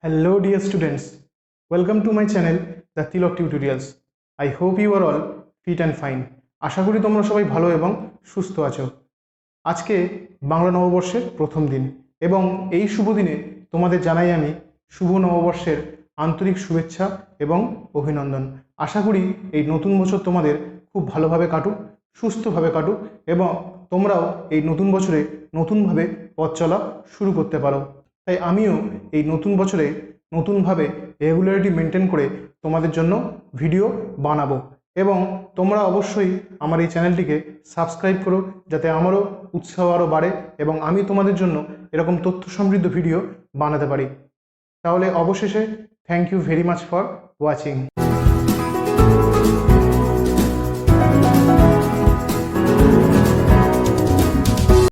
Hello dear students, welcome to my channel the Tilak tutorials. I hope you are all fit and fine. আশা করি তোমরা সবাই ভালো এবং সুস্থ আছো। আজকে বাংলা নববর্ষের প্রথম দিন এবং এই শুভ দিনে তোমাদের জানাই আমি শুভ নববর্ষের আন্তরিক শুভেচ্ছা এবং অভিনন্দন। আশা করি এই নতুন বছর তোমাদের খুব ভালোভাবে কাটুক, সুস্থভাবে কাটুক এবং তোমরাও এই নতুন বছরে নতুনভাবে পথ চলা শুরু করতে পারো। তাই আমিও এই নতুন বছরে নতুনভাবে রেগুলারিটি মেনটেন করে তোমাদের জন্য ভিডিও বানাবো এবং তোমরা অবশ্যই আমার এই চ্যানেলটিকে সাবস্ক্রাইব করো যাতে আমারও উৎসাহ আরও বাড়ে এবং আমি তোমাদের জন্য এরকম তথ্য সমৃদ্ধ ভিডিও বানাতে পারি। তাহলে অবশেষে thank you very much for watching.